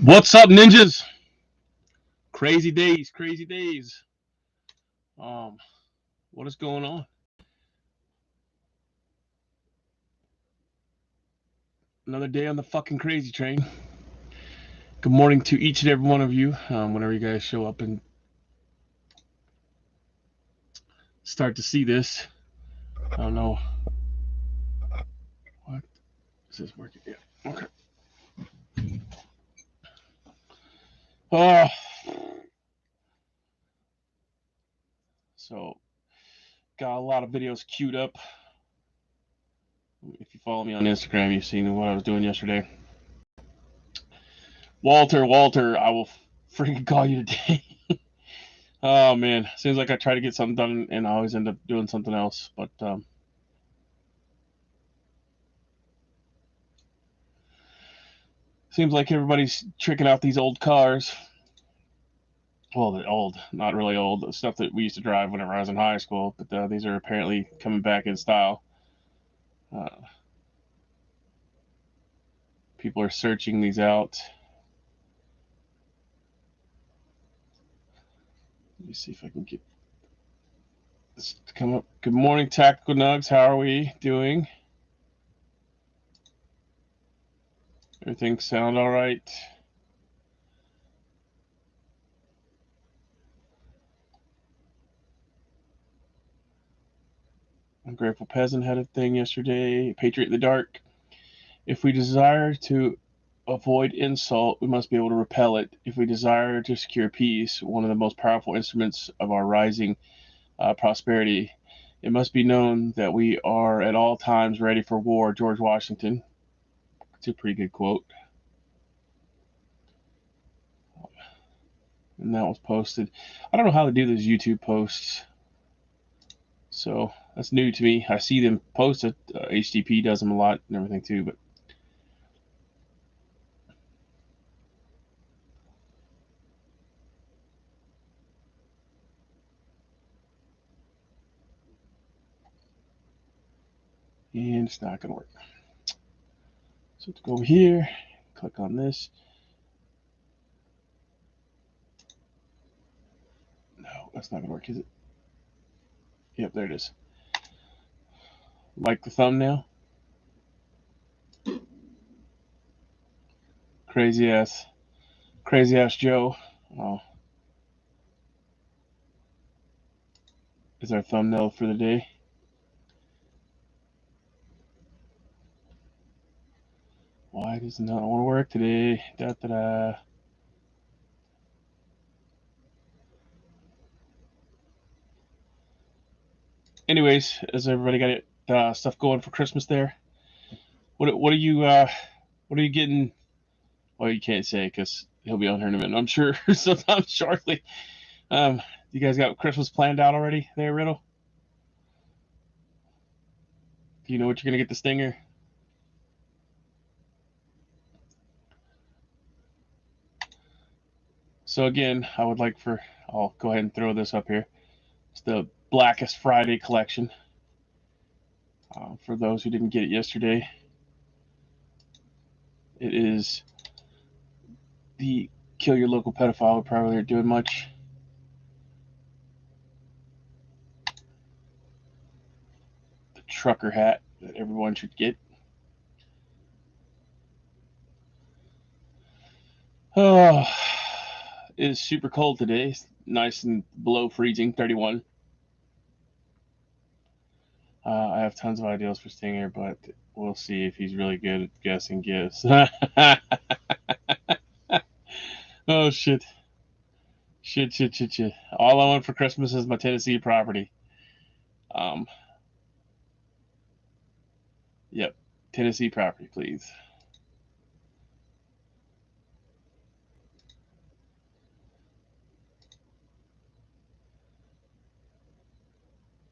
What's up, ninjas? Crazy days, crazy days. Um, what is going on? Another day on the fucking crazy train. Good morning to each and every one of you. Whenever you guys show up and start to see this, I don't know. What is this working? Yeah. Okay. Oh, so got a lot of videos queued up. If you follow me on Instagram, you've seen what I was doing yesterday. Walter, I will freaking call you today. Oh man, seems like I try to get something done and I always end up doing something else. But seems like everybody's tricking out these old cars. Well, they're old, not really old. The stuff that we used to drive whenever I was in high school, but these are apparently coming back in style. Uh, people are searching these out. Let me see if I can get this to come up. Good morning, Tactical Nugs. How are we doing? Everything sound all right? Ungrateful Peasant had a thing yesterday. Patriot in the Dark. If we desire to avoid insult, we must be able to repel it. If we desire to secure peace, one of the most powerful instruments of our rising prosperity, it must be known that we are at all times ready for war. George Washington. It's a pretty good quote. And that was posted. I don't know how to do those YouTube posts. So that's new to me. I see them posted. HTP does them a lot and everything too, but and it's not going to work. So to go over here, click on this. No, that's not going to work, is it? Yep, there it is. Like the thumbnail. Crazy ass Joe. Oh, is our thumbnail for the day. Why does it not want to work today? Da da da. Anyways, has everybody got it stuff going for Christmas there? What are you getting? Well, you can't say because he'll be on here in a minute. I'm sure sometime shortly. You guys got Christmas planned out already there, Riddle? Do you know what you're gonna get the stinger? So again, I would like for I'll go ahead and throw this up here. It's the Blackest Friday collection. For those who didn't get it yesterday, it is the Kill Your Local Pedophile. We probably aren't doing much. The trucker hat that everyone should get. Oh, it is super cold today. It's nice and below freezing, 31. I have tons of ideas for Stinger, but we'll see if he's really good at guessing gifts. Oh, shit. Shit. All I want for Christmas is my Tennessee property. Yep. Tennessee property, please.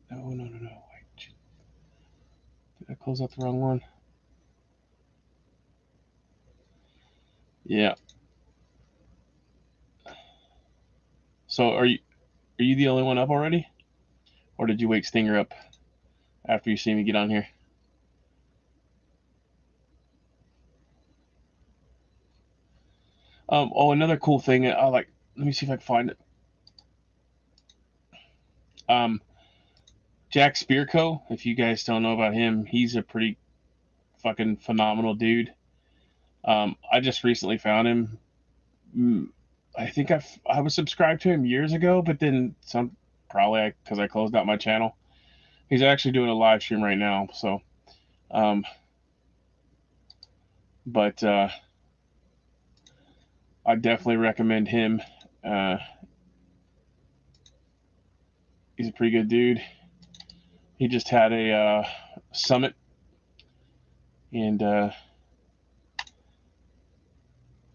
No. Wait. Did I close out the wrong one? Yeah. So are you the only one up already? Or did you wake Stinger up after you see me get on here? Oh, another cool thing I like. Let me see if I can find it. Jack Spearco. If you guys don't know about him, he's a pretty fucking phenomenal dude. I just recently found him. I think I was subscribed to him years ago, but then probably because I closed out my channel. He's actually doing a live stream right now. So, but I definitely recommend him. He's a pretty good dude. He just had a summit, and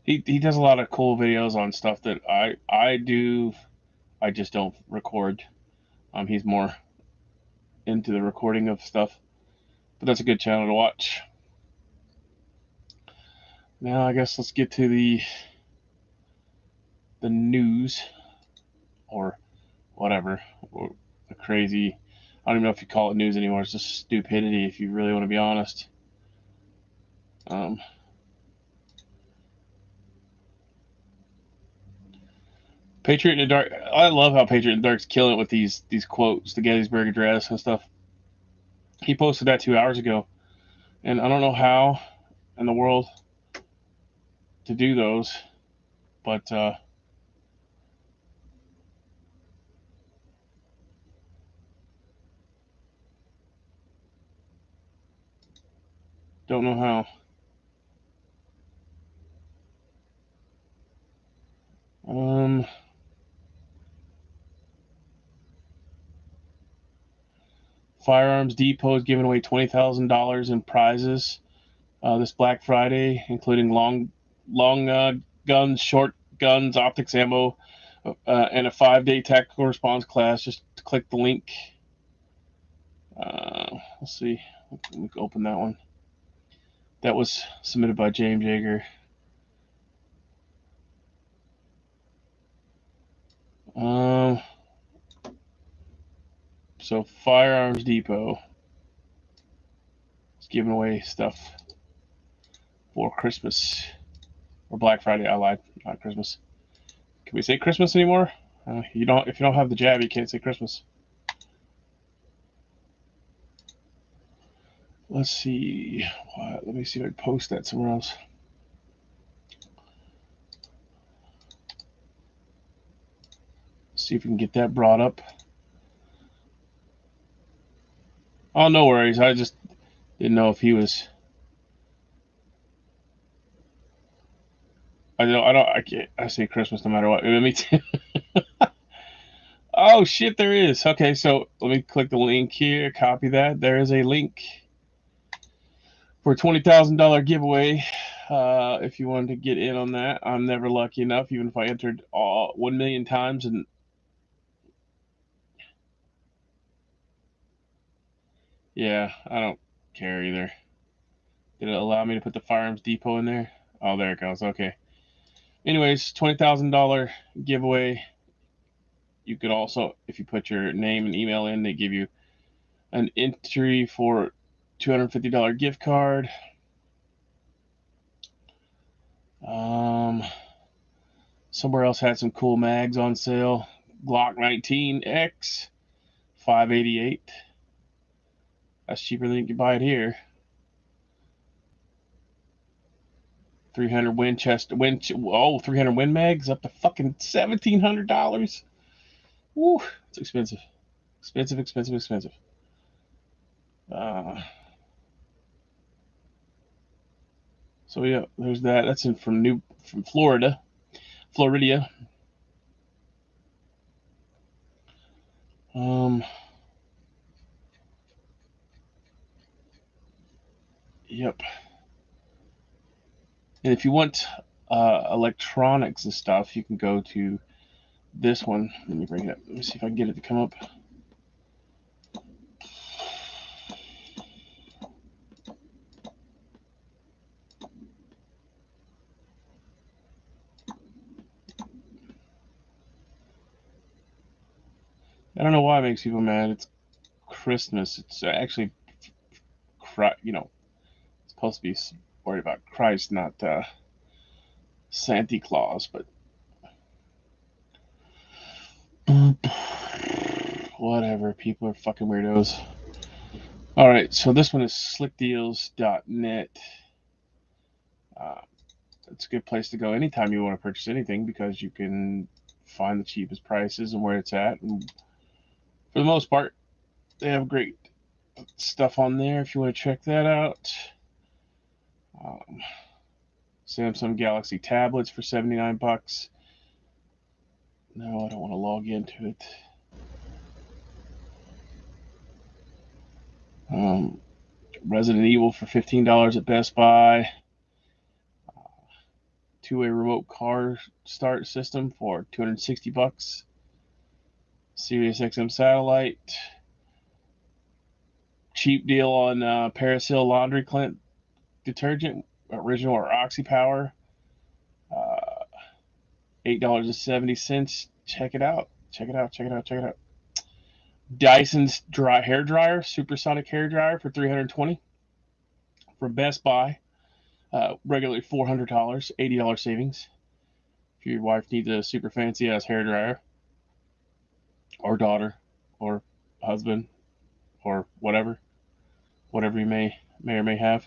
he does a lot of cool videos on stuff that I do. I just don't record. He's more into the recording of stuff, but that's a good channel to watch. Now I guess let's get to the news, or whatever, or the crazy. I don't even know if you call it news anymore. It's just stupidity, if you really want to be honest. Patriot in the Dark. I love how Patriot in the Dark's killing it with these quotes, the Gettysburg Address and stuff. He posted that 2 hours ago, and I don't know how in the world to do those, but don't know how. Firearms Depot is giving away $20,000 in prizes this Black Friday, including long guns, short guns, optics ammo, and a 5-day tactical response class. Just click the link. Let's see. Let me open that one. That was submitted by James Yeager. So Firearms Depot is giving away stuff for Christmas or Black Friday. I lied, not Christmas. Can we say Christmas anymore? You don't. If you don't have the jab, you can't say Christmas. Let's see. Let me see if I can post that somewhere else. See if we can get that brought up. Oh, no worries. I just didn't know if he was. I can't. I say Christmas no matter what. Me too. Oh shit, there is. Okay, so let me click the link here. Copy that. There is a link for a $20,000 giveaway. If you wanted to get in on that, I'm never lucky enough. Even if I entered 1 million times, and yeah, I don't care either. Did it allow me to put the Firearms Depot in there? Oh, there it goes. Okay. Anyways, $20,000 giveaway. You could also, if you put your name and email in, they give you an entry for $250 gift card. Somewhere else had some cool mags on sale. Glock 19X, $588. That's cheaper than you can buy it here. 300 Winchester, 300 Win mags up to fucking $1,700. Woo, it's expensive. Expensive. So yeah, there's that. That's from Florida. Yep. And if you want electronics and stuff, you can go to this one. Let me bring it up. Let me see if I can get it to come up. I don't know why it makes people mad. It's Christmas. It's actually, it's supposed to be worried about Christ, not Santa Claus, but whatever. People are fucking weirdos. All right, so this one is slickdeals.net. It's a good place to go anytime you want to purchase anything because you can find the cheapest prices and where it's at. And for the most part, they have great stuff on there if you want to check that out. Samsung Galaxy tablets for 79 bucks. No, I don't want to log into it. Resident Evil for $15 at Best Buy. Two-way remote car start system for 260 bucks. Sirius XM satellite. Cheap deal on Parasil laundry detergent, original or Oxy Power. $8.70. Check it out. Check it out. Check it out. Check it out. Dyson's hair dryer, supersonic hair dryer for $320 from Best Buy. Regularly $400, $80 savings. If your wife needs a super fancy ass hair dryer, or daughter, or husband, or whatever you may or may have.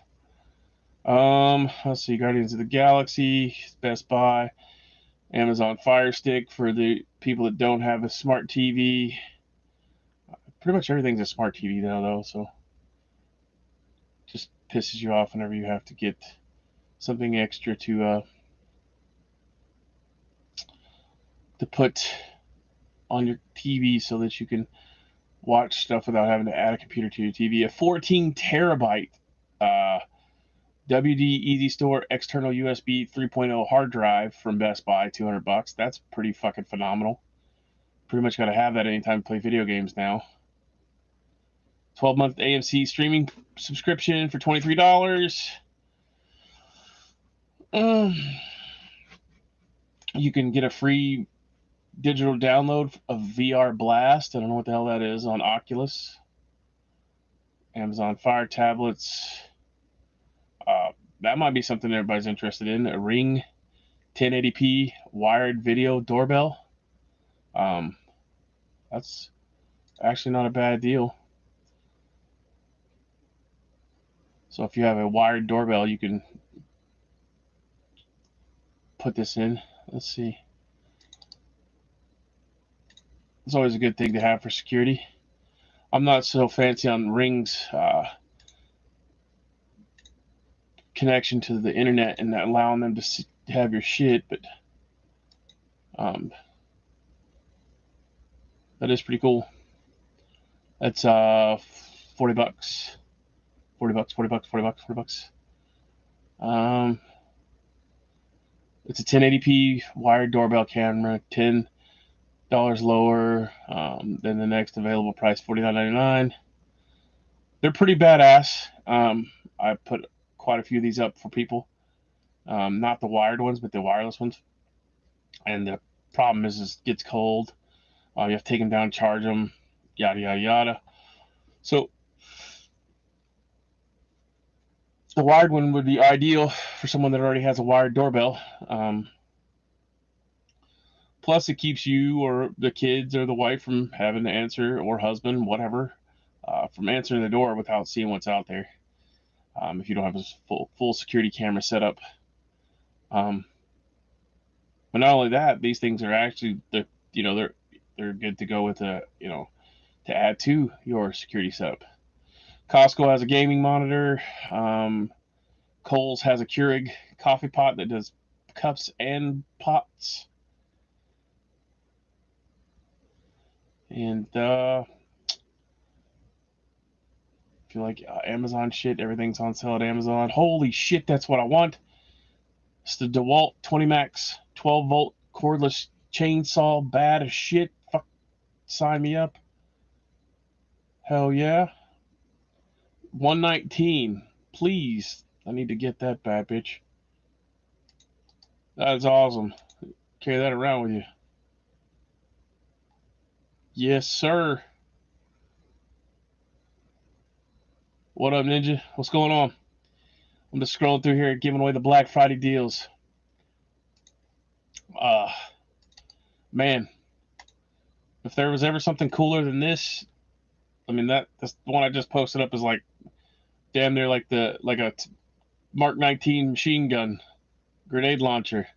Let's see, Guardians of the Galaxy, Best Buy, Amazon Fire Stick for the people that don't have a smart TV. Pretty much everything's a smart TV now, though, so just pisses you off whenever you have to get something extra to put on your TV so that you can watch stuff without having to add a computer to your TV. A 14 terabyte WD Easy Store external USB 3.0 hard drive from Best Buy, $200. That's pretty fucking phenomenal. Pretty much got to have that anytime you play video games now. 12-month AMC streaming subscription for $23. You can get a free digital download of VR Blast. I don't know what the hell that is on Oculus. Amazon Fire tablets. That might be something everybody's interested in. A Ring 1080p wired video doorbell. That's actually not a bad deal. So if you have a wired doorbell, you can put this in. Let's see. It's always a good thing to have for security. I'm not so fancy on Ring's connection to the internet and not allowing them to have your shit, but that is pretty cool. That's $40. $40. It's a 1080p wired doorbell camera, $10 lower than the next available price, $49.99. They're pretty badass. I put quite a few of these up for people. Not the wired ones, but the wireless ones. And the problem is it gets cold. You have to take them down, charge them, yada, yada, yada. So the wired one would be ideal for someone that already has a wired doorbell. Plus, it keeps you or the kids or the wife from having to answer, or husband, whatever, from answering the door without seeing what's out there. If you don't have a full security camera set up. But not only that, these things are actually they're good to go with to add to your security setup. Costco has a gaming monitor. Kohl's has a Keurig coffee pot that does cups and pots. And if you like Amazon shit, everything's on sale at Amazon. Holy shit, that's what I want. It's the Dewalt 20 Max 12 volt cordless chainsaw, bad as shit. Fuck, sign me up. Hell yeah. $119, please. I need to get that bad bitch. That's awesome. Carry that around with you. Yes, sir. What up, Ninja? What's going on? I'm just scrolling through here, giving away the Black Friday deals. Man, if there was ever something cooler than this, I mean that's the one I just posted up is like damn near like a Mark 19 machine gun grenade launcher.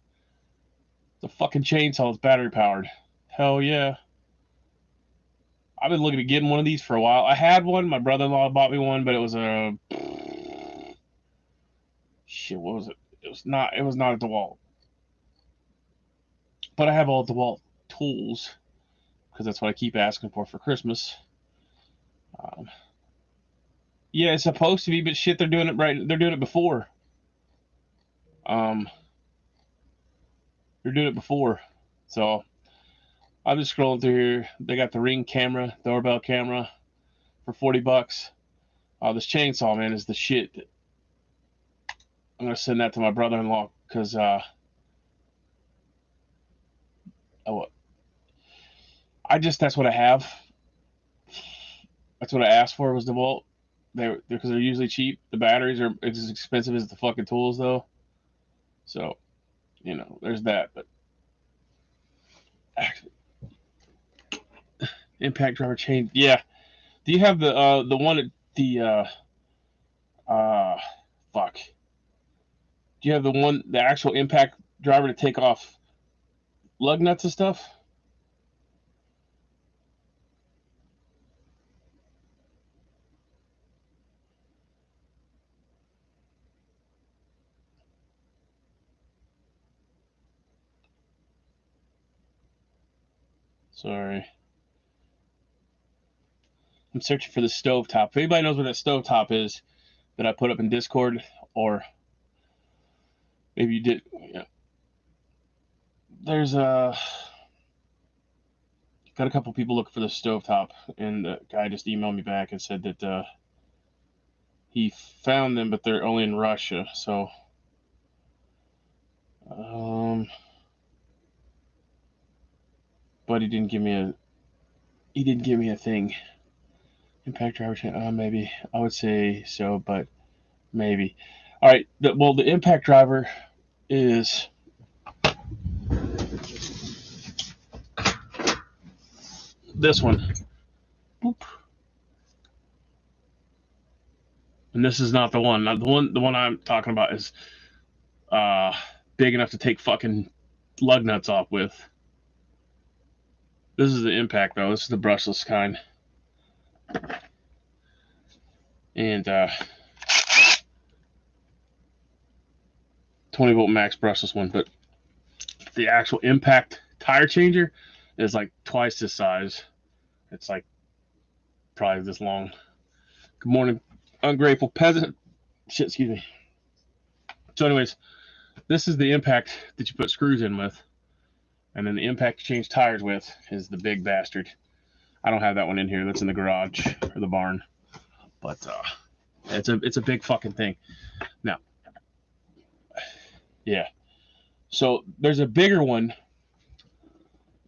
The fucking chainsaw is battery powered. Hell yeah. I've been looking at getting one of these for a while. I had one. My brother-in-law bought me one, but it was a shit. What was it? It was not. It was not a Dewalt. But I have all Dewalt tools because that's what I keep asking for Christmas. Yeah, it's supposed to be, but shit, they're doing it right. They're doing it before. They're doing it before. So I'm just scrolling through here. They got the Ring camera, doorbell camera for $40. This chainsaw, man, is the shit. I'm gonna send that to my brother-in-law because that's what I have. That's what I asked for was Dewalt. Because they're usually cheap. The batteries are as expensive as the fucking tools though. So, there's that. But actually, impact driver chain. Yeah. Do you have the one at the fuck? Do you have the actual impact driver to take off lug nuts and stuff? Sorry. I'm searching for the stovetop. If anybody knows what that stovetop is that I put up in Discord, or maybe you did, yeah. There's got a couple people looking for the stovetop, and the guy just emailed me back and said that he found them, but they're only in Russia. So, but he didn't give me a thing. Impact driver, maybe I would say so, but maybe. All right. The impact driver is this one. Boop. And this is not the one. Not the one I'm talking about is big enough to take fucking lug nuts off with. This is the impact though. This is the brushless kind. And 20-volt max brushless one, but the actual impact tire changer is like twice this size. It's like probably this long. Good morning, ungrateful peasant. Shit, excuse me. So anyways, this is the impact that you put screws in with, and then the impact you change tires with is the big bastard. I don't have that one in here. That's in the garage or the barn. But it's a big fucking thing. Now, yeah. So there's a bigger one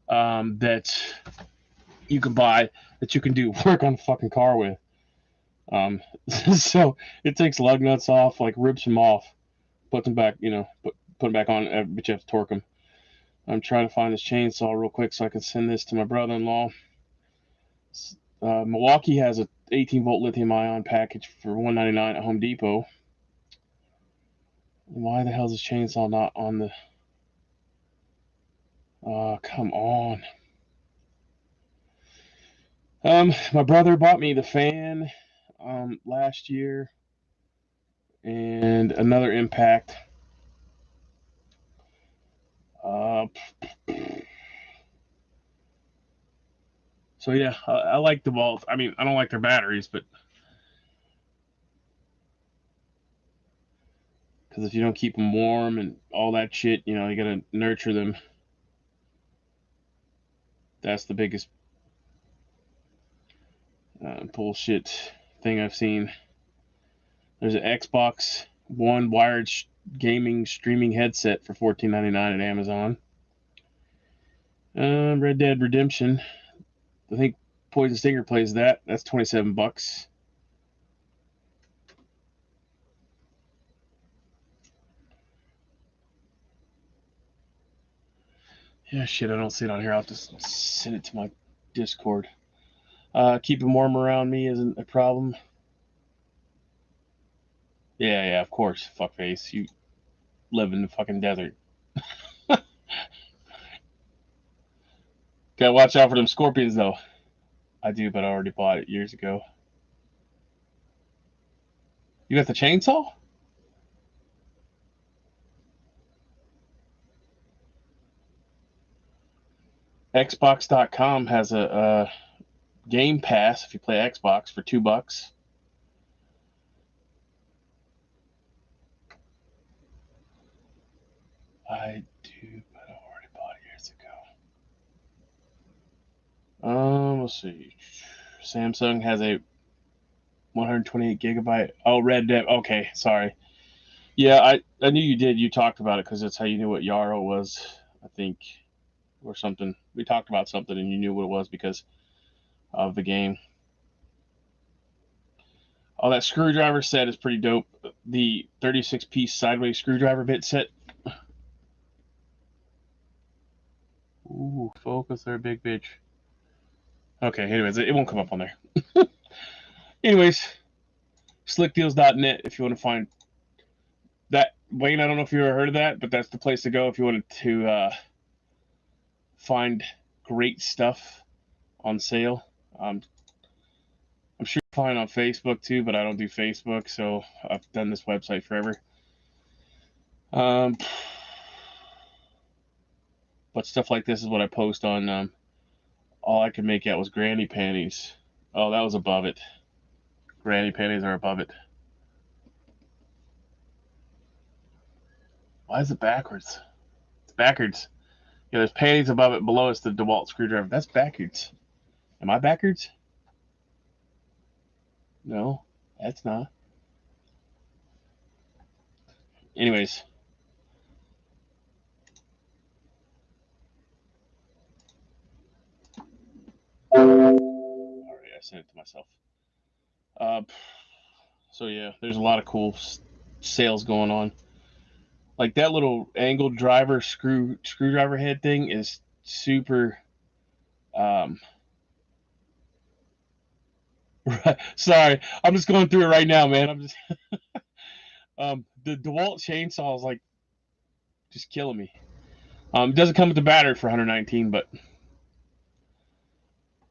that you can buy that you can do work on a fucking car with. So it takes lug nuts off, like rips them off, puts them back, put them back on, but you have to torque them. I'm trying to find this chainsaw real quick so I can send this to my brother-in-law. Milwaukee has a 18-volt lithium-ion package for $199 at Home Depot. Why the hell is this chainsaw not on the... come on. My brother bought me the fan last year and another impact. So yeah, I like the Dewalt. I mean, I don't like their batteries, but because if you don't keep them warm and all that shit, you gotta nurture them. That's the biggest bullshit thing I've seen. There's an Xbox One wired gaming streaming headset for $14.99 at Amazon. Red Dead Redemption. I think Poison Stinger plays that. That's $27. Yeah, shit, I don't see it on here. I'll just send it to my Discord. Keeping warm around me isn't a problem. Yeah, of course. Fuckface. You live in the fucking desert. Gotta watch out for them scorpions, though. I do, but I already bought it years ago. You got the chainsaw? Xbox.com has a Game Pass if you play Xbox for $2. I do, but I already bought it years ago. Let's see. Samsung has a 128 gigabyte. Oh, Red Dead. Okay, sorry. Yeah, I knew you did. You talked about it because that's how you knew what Yarrow was, I think, or something. We talked about something and you knew what it was because of the game. Oh, that screwdriver set is pretty dope. The 36-piece sideways screwdriver bit set. Ooh, focus there, big bitch. Okay, anyways, it won't come up on there. Anyways, slickdeals.net if you want to find that. Wayne, I don't know if you ever heard of that, but that's the place to go if you wanted to find great stuff on sale. I'm sure you'll find on Facebook too, but I don't do Facebook, so I've done this website forever. But stuff like this is what I post on. All I could make out was granny panties. Oh, that was above it. Granny panties are above it. Why is it backwards? It's backwards. Yeah, there's panties above it. Below it's the Dewalt screwdriver. That's backwards. Am I backwards? No, that's not. Anyways. Alright, I sent it to myself. So yeah, there's a lot of cool sales going on. Like that little angled driver screwdriver head thing is super. Um, sorry, I'm just going through it right now, man. I'm just the Dewalt Chainsaw is like just killing me. It doesn't come with the battery for 119, but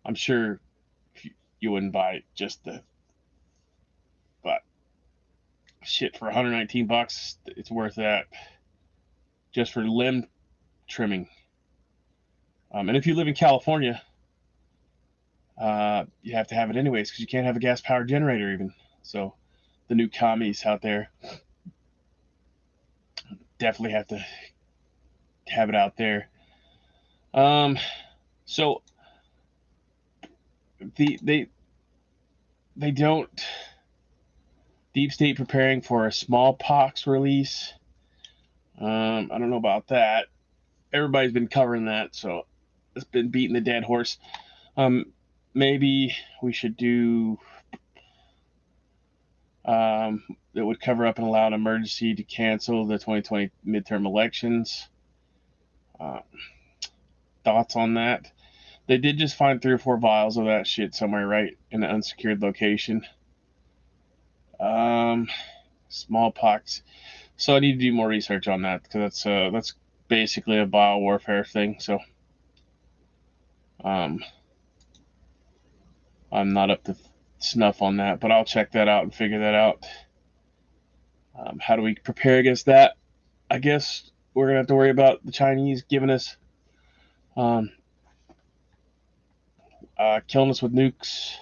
I'm sure you wouldn't buy it just the. But shit, for 119 bucks, it's worth that just for limb trimming. And if you live in California, you have to have it anyways because you can't have a gas powered generator even. So the new commies out there definitely have to have it out there. So they don't. Deep State preparing for a smallpox release. I don't know about that. Everybody's been covering that, so it's been beating the dead horse. Maybe we should do that would cover up and allow an emergency to cancel the 2020 midterm elections. Thoughts on that? They did just find 3 or 4 vials of that shit somewhere, right, in an unsecured location. Smallpox. So I need to do more research on that because that's basically a biowarfare thing. So I'm not up to snuff on that, but I'll check that out and figure that out. How do we prepare against that? I guess we're gonna have to worry about the Chinese giving us killing us with nukes,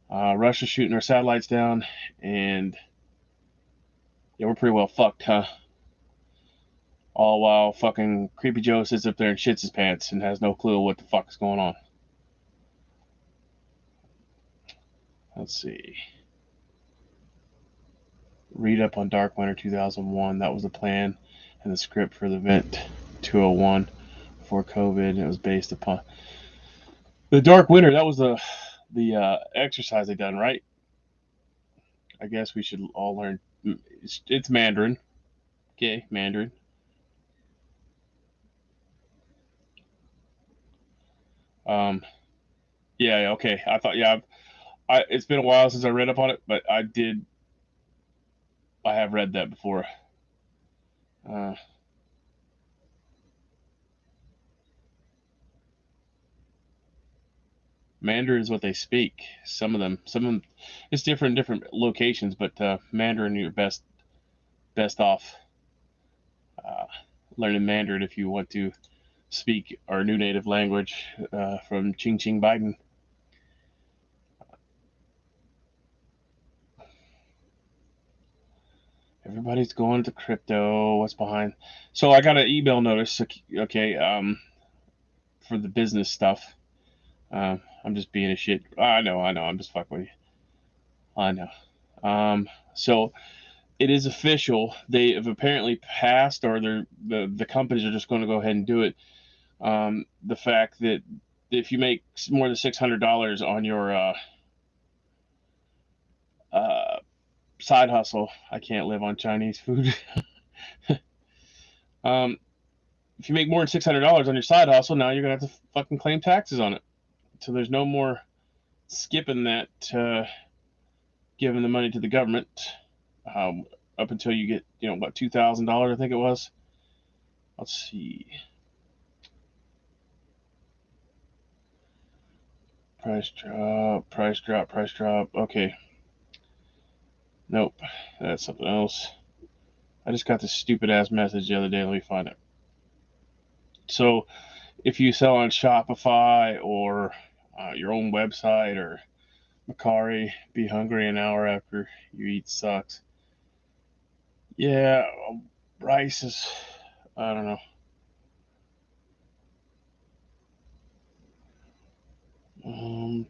Russia shooting our satellites down, and yeah, we're pretty well fucked, huh? All while fucking Creepy Joe sits up there and shits his pants and has no clue what the fuck is going on. Let's see. Read up on Dark Winter 2001. That was the plan and the script for the event 201 before COVID. It was based upon the Dark Winter. That was the exercise they done, right? I guess we should all learn. It's Mandarin. Okay, Mandarin. Yeah, okay. I thought, yeah, it's been a while since I read up on it, but I have read that before. Uh, Mandarin is what they speak. Some of them, it's different in different locations, but Mandarin, you're best off uh, learning Mandarin if you want to speak our new native language from Ching Ching Biden. Everybody's going to crypto. What's behind? So I got an email notice. Okay, for the business stuff. I'm just being a shit. I know. I'm just fucking with you. I know. So it is official. They have apparently passed, or the companies are just going to go ahead and do it. The fact that if you make more than $600 on your uh, side hustle, I can't live on Chinese food. um, if you make more than $600 on your side hustle, now you're gonna have to fucking claim taxes on it. So there's no more skipping that, giving the money to the government, um, up until you get, what, $2,000, I think it was. Let's see. Price drop, price drop, price drop. Okay. Nope. That's something else. I just got this stupid ass message the other day. Let me find it. So if you sell on Shopify or your own website or Macari, be hungry an hour after you eat sucks. Yeah, rice is, I don't know. Um,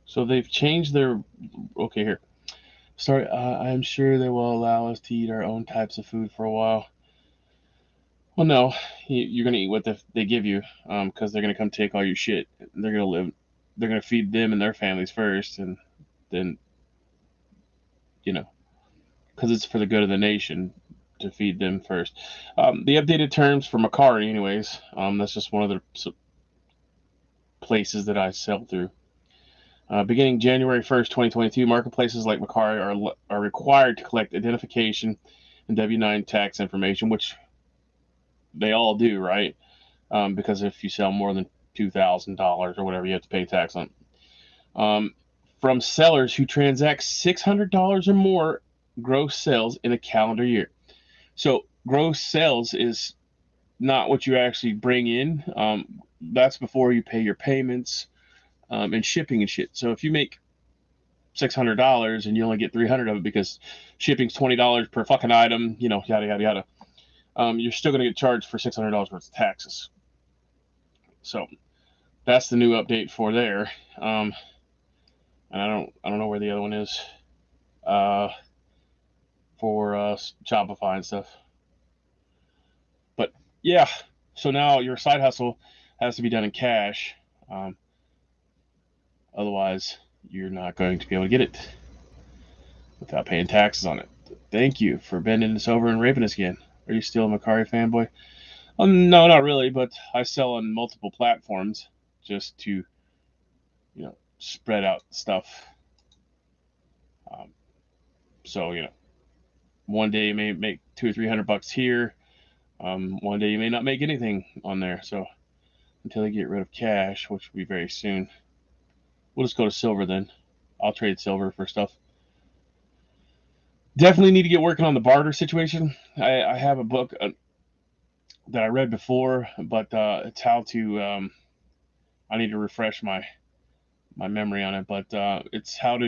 so they've changed their. Okay, here. Sorry, I'm sure they will allow us to eat our own types of food for a while. Well, no, you're gonna eat what they give you, because they're gonna come take all your shit. They're gonna live. They're gonna feed them and their families first, and then, you know, because it's for the good of the nation to feed them first. The updated terms for Macari, anyways. That's just one of the places that I sell through. Beginning January 1st, 2022, marketplaces like Macari are required to collect identification and W-9 tax information, which they all do, right? Because if you sell more than $2,000 or whatever, you have to pay tax on. Um, from sellers who transact $600 or more gross sales in a calendar year. So gross sales is not what you actually bring in. That's before you pay your payments, and shipping and shit. So if you make $600 and you only get 300 of it because shipping's $20 per fucking item, yada yada yada, you're still going to get charged for $600 worth of taxes. So that's the new update for there. And I don't know where the other one is, uh, for Shopify and stuff. But yeah, so now your side hustle has to be done in cash. Um, Otherwise, you're not going to be able to get it without paying taxes on it. Thank you for bending this over and raping us again. Are you still a Macari fanboy? No, not really, but I sell on multiple platforms just to, spread out stuff. Um, so, one day you may make $200 or $300 here. One day you may not make anything on there. So until they get rid of cash, which will be very soon, we'll just go to silver then. I'll trade silver for stuff. Definitely need to get working on the barter situation. I have a book that I read before, but it's how to. I need to refresh my memory on it, but it's how to.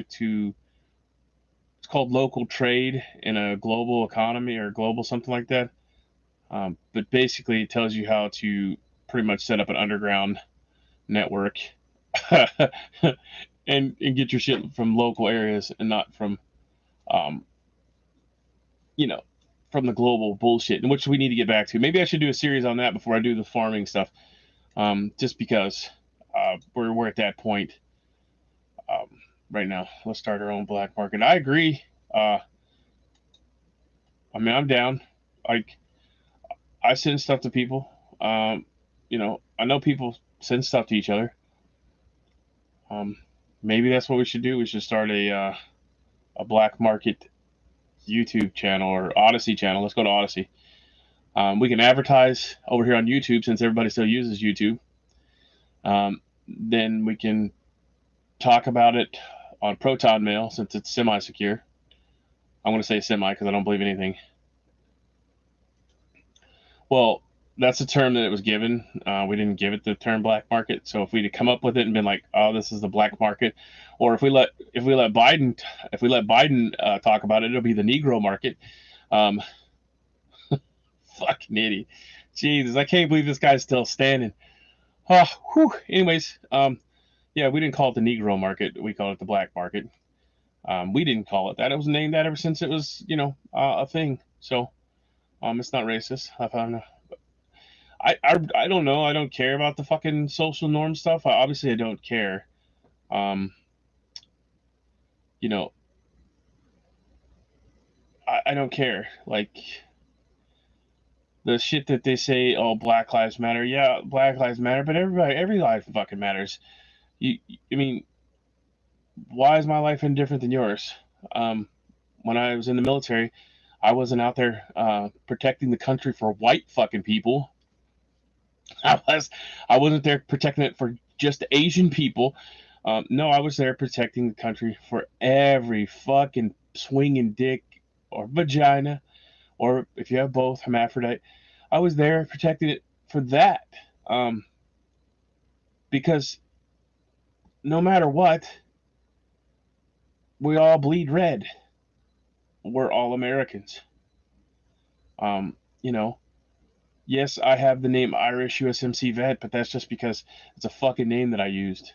It's called Local Trade in a Global Economy, or global something like that. But basically, it tells you how to pretty much set up an underground network and get your shit from local areas and not from, um, you know, from the global bullshit, which we need to get back to. Maybe I should do a series on that before I do the farming stuff, just because we're at that point um, right now. Let's start our own black market. I agree. I mean, I'm down. Like, I send stuff to people. You know, I know people send stuff to each other. Maybe that's what we should do. We should start a black market YouTube channel or Odyssey channel. Let's go to Odyssey. We can advertise over here on YouTube since everybody still uses YouTube. Then we can talk about it on Proton Mail since it's semi-secure. I'm going to say semi because I don't believe anything. Well, that's a term that it was given. We didn't give it the term black market. So if we'd come up with it and been like, "Oh, this is the black market," or if we let Biden talk about it, it'll be the Negro market. Fucking idiot. Jesus, I can't believe this guy's still standing. Oh, whew. Anyways, yeah, we didn't call it the Negro market. We called it the black market. We didn't call it that. It was named that ever since it was, a thing. So, it's not racist. I found. I don't know. I don't care about the fucking social norm stuff. Obviously, I don't care. You know, I don't care. Like the shit that they say, oh, Black Lives Matter. Yeah, Black Lives Matter, but every life fucking matters. I mean, why is my life any different than yours? When I was in the military, I wasn't out there protecting the country for white fucking people. I wasn't there protecting it for just Asian people. No, I was there protecting the country for every fucking swinging dick or vagina, or if you have both, hermaphrodite. I was there protecting it for that. Because no matter what, we all bleed red. We're all Americans. You know, yes, I have the name Irish USMC Vet, but that's just because it's a fucking name that I used.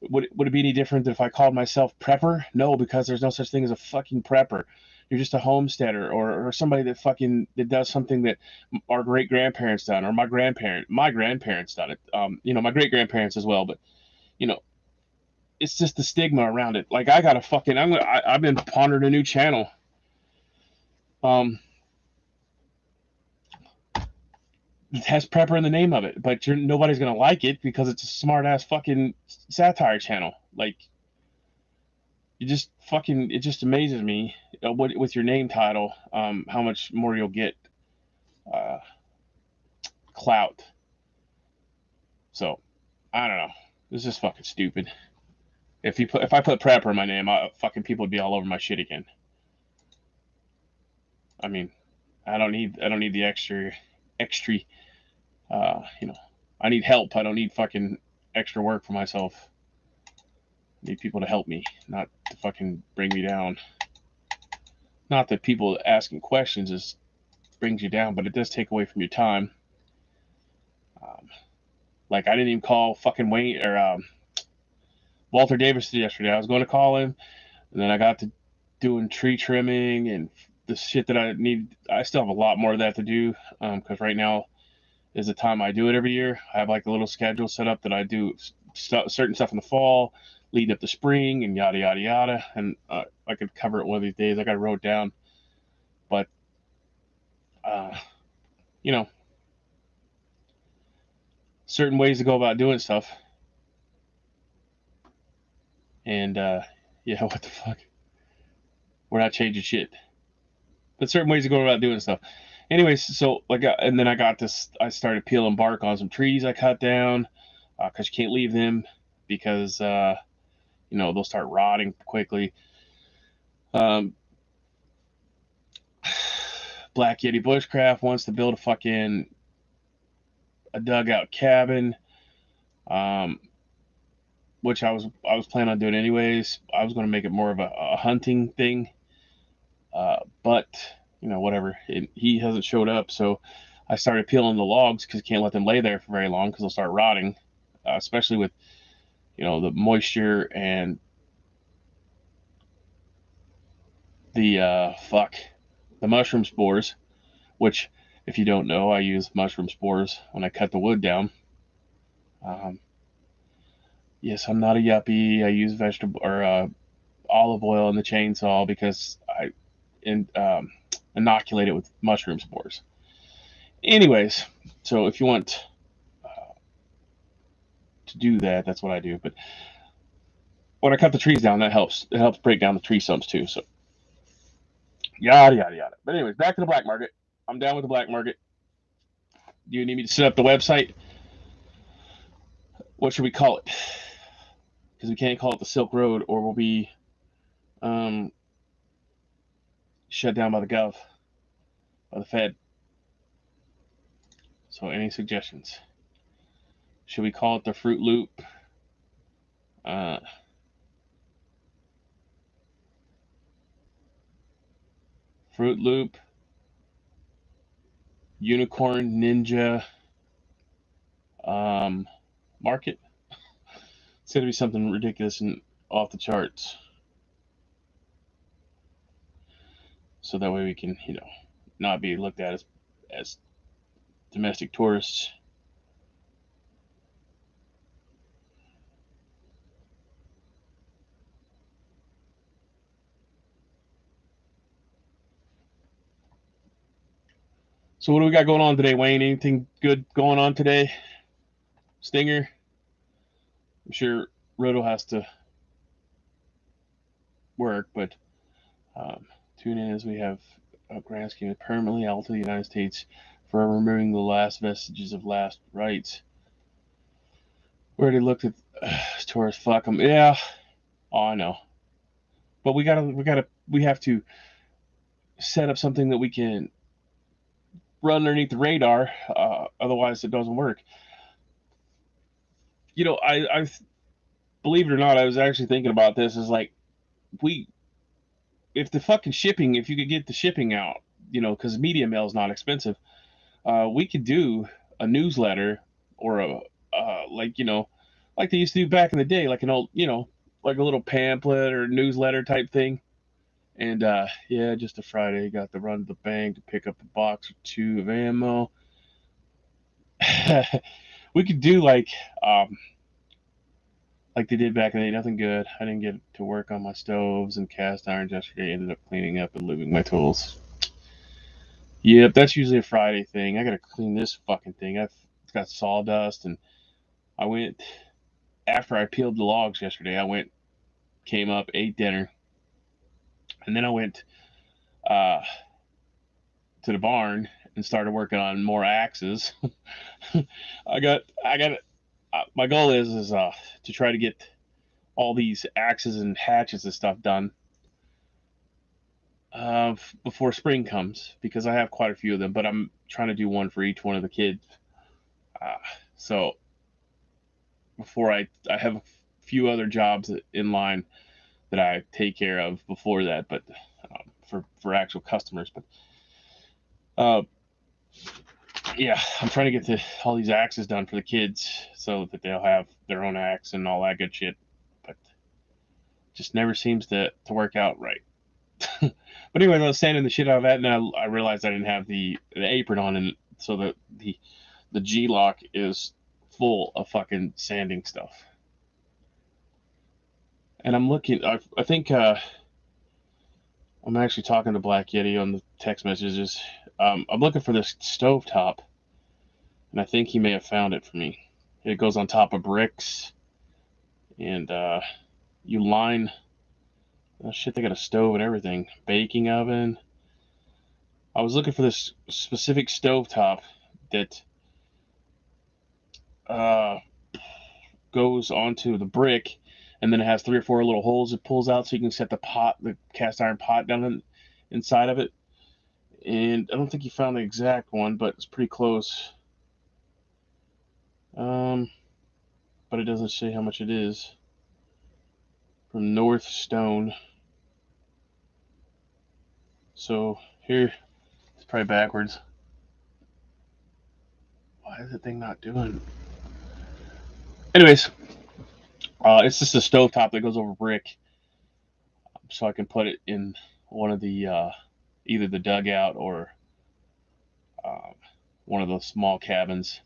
Would it be any different if I called myself Prepper? No, because there's no such thing as a fucking Prepper. You're just a homesteader or somebody that does something that our great grandparents done or my grandparents done it. My great grandparents as well, but you know, it's just the stigma around it. Like I got a fucking I've been pondering a new channel. It has Prepper in the name of it, but nobody's gonna like it because it's a smart ass fucking satire channel. Like it just amazes me with your name title, how much more you'll get clout. So I don't know. This is fucking stupid. If I put Prepper in my name, fucking people would be all over my shit again. I mean, I don't need the extra. I need help. I don't need fucking extra work for myself. I need people to help me, not to fucking bring me down. Not that people asking questions brings you down, but it does take away from your time. Like I didn't even call fucking Wayne or Walter Davis yesterday. I was going to call him, and then I got to doing tree trimming and the shit that I need. I still have a lot more of that to do because right now is the time I do it every year. I have like a little schedule set up that I do certain stuff in the fall, lead up to spring, and yada yada yada. And I could cover it one of these days. I got it wrote down, but certain ways to go about doing stuff. And yeah, what the fuck? We're not changing shit. But certain ways to go about doing stuff. Anyways, so and then I got this. I started peeling bark on some trees I cut down because you can't leave them because they'll start rotting quickly. Black Yeti Bushcraft wants to build a dugout cabin, which I was planning on doing anyways. I was going to make it more of a hunting thing, but whatever. He hasn't showed up, so I started peeling the logs because you can't let them lay there for very long because they'll start rotting, especially with the moisture and the mushroom spores, which if you don't know, I use mushroom spores when I cut the wood down. Yes, I'm not a yuppie. I use vegetable or olive oil in the chainsaw because inoculate it with mushroom spores. Anyways, so if you want to do that, that's what I do. But when I cut the trees down, that helps. It helps break down the tree stumps too. So yada yada yada. But anyways, back to the black market. I'm down with the black market. Do you need me to set up the website? What should we call it? Because we can't call it the Silk Road, or we'll be shut down by the Gov, by the Fed. So any suggestions? Should we call it the Fruit Loop? Fruit Loop, Unicorn Ninja Market. It's going to be something ridiculous and off the charts. So that way we can, not be looked at as domestic tourists. So what do we got going on today, Wayne? Anything good going on today? Stinger? I'm sure Roto has to work, but tune in as we have a grand scheme permanently out to the United States for removing the last vestiges of last rights. We already looked at tourists. Fuck them. Yeah. Oh, I know. But we have to set up something that we can run underneath the radar. Otherwise, it doesn't work. I believe it or not, I was actually thinking about this. Is like, if the fucking shipping, if you could get the shipping out, because media mail is not expensive, we could do a newsletter or like they used to do back in the day, like an old, like a little pamphlet or newsletter type thing. And just a Friday, got to run to the bank to pick up a box or two of ammo. We could do like they did back in the day. Nothing good. I didn't get to work on my stoves and cast irons yesterday. Ended up cleaning up and moving my tools. Yep, that's usually a Friday thing. I gotta clean this fucking thing. It's got sawdust, and I went after I peeled the logs yesterday. Came up, ate dinner, and then I went to the barn and started working on more axes. I got my goal is to try to get all these axes and hatchets and stuff done before spring comes, because I have quite a few of them, but I'm trying to do one for each one of the kids. So before I have a few other jobs in line that I take care of before that, but for actual customers. But yeah, I'm trying to get all these axes done for the kids so that they'll have their own axe and all that good shit. But just never seems to work out right. But anyway, I was sanding the shit out of that, and I realized I didn't have the apron on, and so the G-lock is full of fucking sanding stuff. And I'm looking, I think I'm actually talking to Black Yeti on the text messages. I'm looking for this stovetop, and I think he may have found it for me. It goes on top of bricks, and you line. Oh shit, they got a stove and everything. Baking oven. I was looking for this specific stovetop that goes onto the brick, and then it has 3 or 4 little holes it pulls out so you can set the cast iron pot down inside of it. And I don't think you found the exact one, but it's pretty close. But it doesn't say how much it is. From North Stone. So here, it's probably backwards. Why is the thing not doing? Anyways, it's just a stovetop that goes over brick, so I can put it in one of the either the dugout or one of those small cabins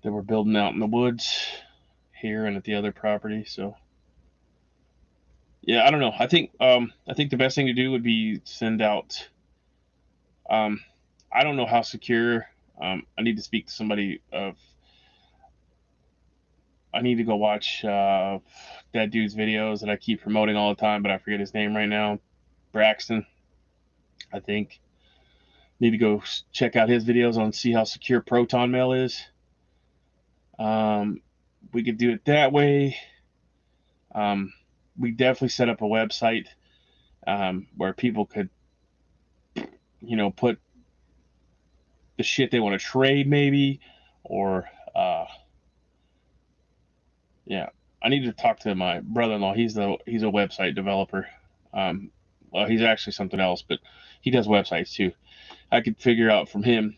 that we're building out in the woods here and at the other property. So Yeah, I don't know. I think the best thing to do would be send out. Um, I don't know how secure. I need to speak to somebody. I need to go watch that dude's videos that I keep promoting all the time, but I forget his name right now. Braxton, I think. Need to go check out his videos on see how secure Proton Mail is. Um, we could do it that way. Um, we definitely set up a website where people could, put the shit they want to trade, maybe, or yeah. I need to talk to my brother-in-law. He's a website developer. Um, well, he's actually something else, but he does websites too. I could figure out from him.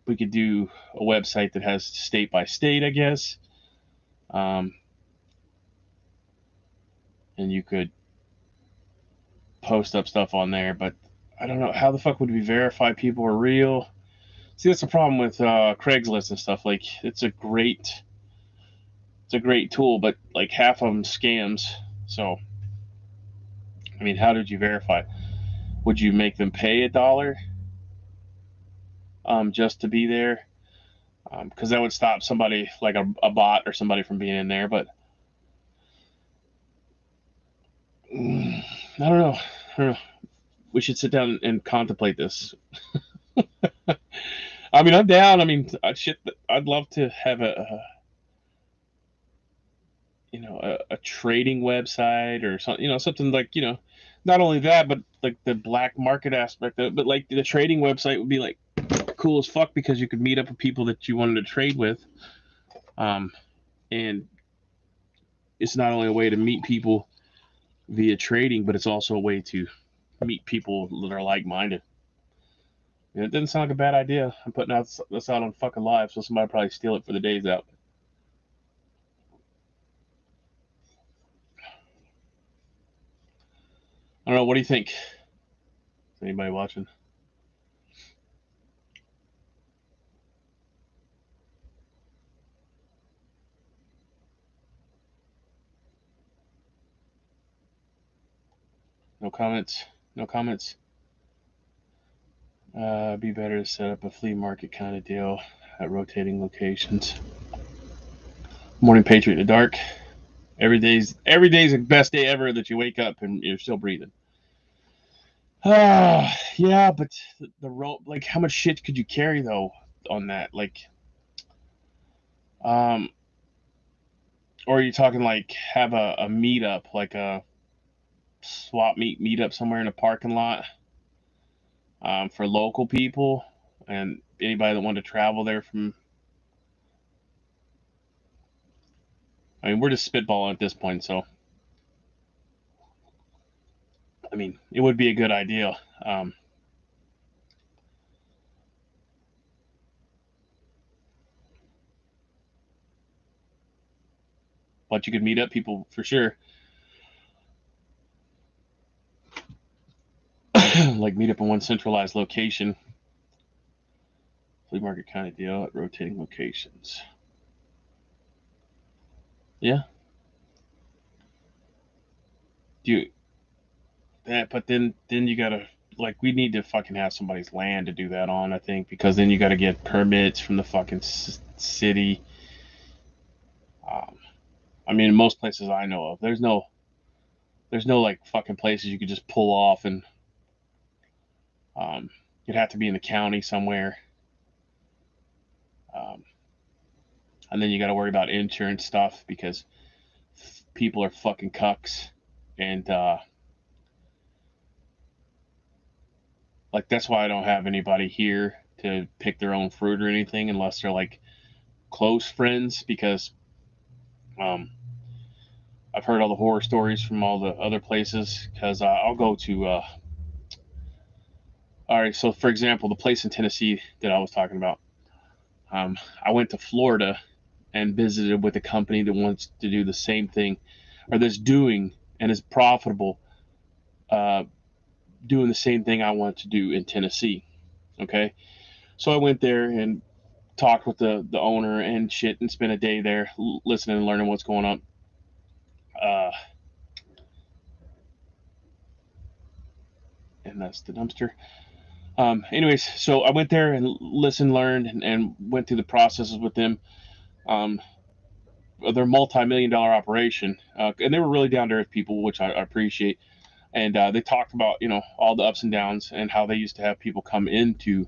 We could do a website that has state by state, I guess, um, and you could post up stuff on there. But I don't know how the fuck would we verify people are real. See, that's the problem with Craigslist and stuff. Like, it's a great tool, but like half of them scams. So, I mean, how did you verify? Would you make them pay $1 just to be there? Because that would stop somebody like a bot or somebody from being in there. But I don't know. I don't know. We should sit down and contemplate this. I mean, I'm down. I mean, shit. I'd love to have a trading website or something. Something like not only that, but like the black market aspect of it. But like the trading website would be like cool as fuck because you could meet up with people that you wanted to trade with. Um, and it's not only a way to meet people via trading, but it's also a way to meet people that are like minded. It doesn't sound like a bad idea. I'm putting this out on fucking live, so somebody probably steal it for the days out. I don't know. What do you think? Is anybody watching? No comments. No comments. Be better to set up a flea market kind of deal at rotating locations. Morning Patriot in the dark. Every day's the best day ever that you wake up and you're still breathing. Yeah, but the rope, like, how much shit could you carry though on that? Like, um, or are you talking like have a meetup, like a swap meetup somewhere in a parking lot, for local people and anybody that wanted to travel there from? I mean, we're just spitballing at this point, so I mean, it would be a good idea. But you could meet up people for sure. Like meet up in one centralized location. Flea market kind of deal at rotating locations. Yeah. Do you that? But then you gotta like we need to fucking have somebody's land to do that on. I think because then you got to get permits from the fucking city. Um, I mean, in most places I know of, there's no like fucking places you could just pull off and um, you'd have to be in the county somewhere. Um, and then you got to worry about insurance stuff because people are fucking cucks, and like that's why I don't have anybody here to pick their own fruit or anything unless they're like close friends because um, I've heard all the horror stories from all the other places because I'll go to. All right, so for example, the place in Tennessee that I was talking about, I went to Florida and visited with a company that wants to do the same thing, or that's doing and is profitable, uh, doing the same thing I want to do in Tennessee. Okay, so I went there and talked with the owner and shit, and spent a day there listening and learning what's going on. Uh, and that's the dumpster. Anyways, so I went there and listened, learned, and went through the processes with them. Their multi-million-dollar operation, and they were really down-to-earth people, which I appreciate. And they talked about, all the ups and downs and how they used to have people come into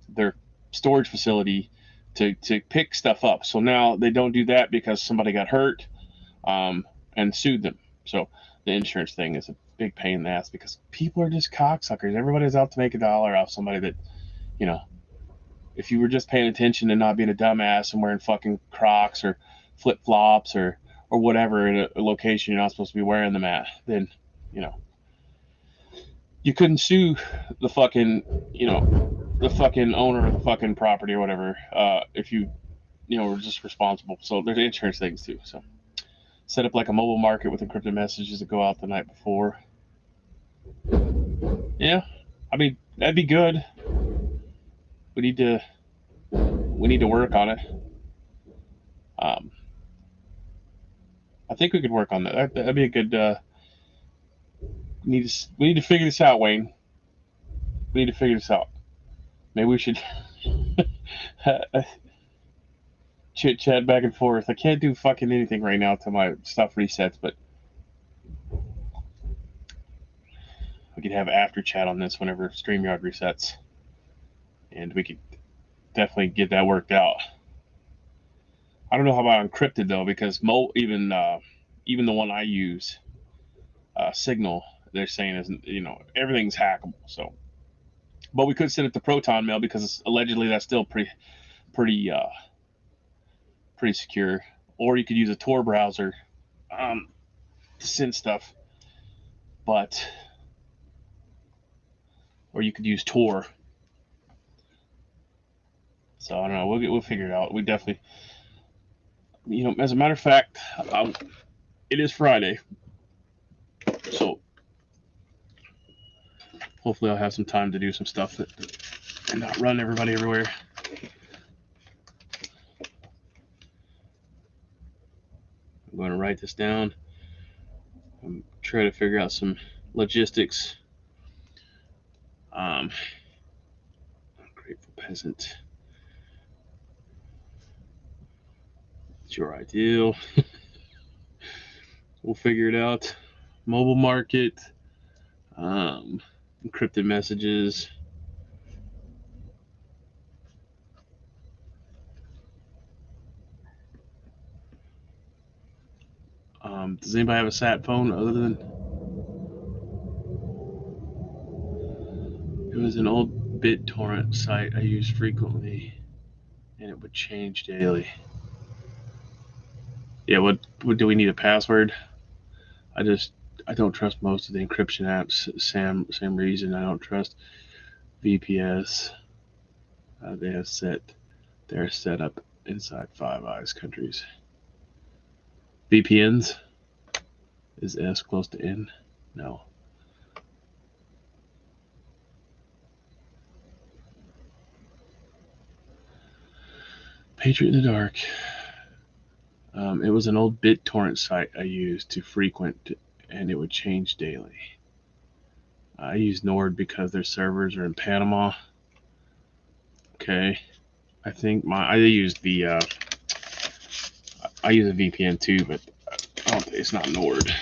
their storage facility to pick stuff up. So now they don't do that because somebody got hurt and sued them. So the insurance thing is a big pain in the ass because people are just cocksuckers. Everybody's out to make a dollar off somebody that, if you were just paying attention and not being a dumbass and wearing fucking Crocs or flip-flops or whatever in a location you're not supposed to be wearing them at, then, you couldn't sue the fucking, the fucking owner of the fucking property or whatever if you, were just responsible. So there's insurance things too. So set up like a mobile market with encrypted messages that go out the night before. Yeah, I mean, that'd be good. We need to work on it. I think we could work on that. That'd be a good. We need to figure this out, Wayne. We need to figure this out. Maybe we should chit chat back and forth. I can't do fucking anything right now till my stuff resets, but we could have after chat on this whenever StreamYard resets, and we could definitely get that worked out. I don't know how about encrypted though, because even the one I use, Signal, they're saying isn't, everything's hackable. So, but we could send it to Proton Mail because allegedly that's still pretty secure. Or you could use a Tor browser to send stuff, or you could use Tor. So I don't know. We'll figure it out. We definitely, as a matter of fact, it is Friday, so hopefully I'll have some time to do some stuff and not run everybody everywhere. I'm going to write this down. I'm trying to figure out some logistics. Grateful peasant. It's your ideal. We'll figure it out. Mobile market. Encrypted messages. Does anybody have a sat phone other than? It was an old BitTorrent site I used frequently, and it would change daily. Yeah, what do we need a password? I don't trust most of the encryption apps. Same reason I don't trust VPS. They have their setup inside Five Eyes countries. VPNs? Is S close to N? No. Patriot in the Dark. It was an old BitTorrent site I used to frequent, and it would change daily. I use Nord because their servers are in Panama. Okay. I think I use a VPN too, but it's not Nord.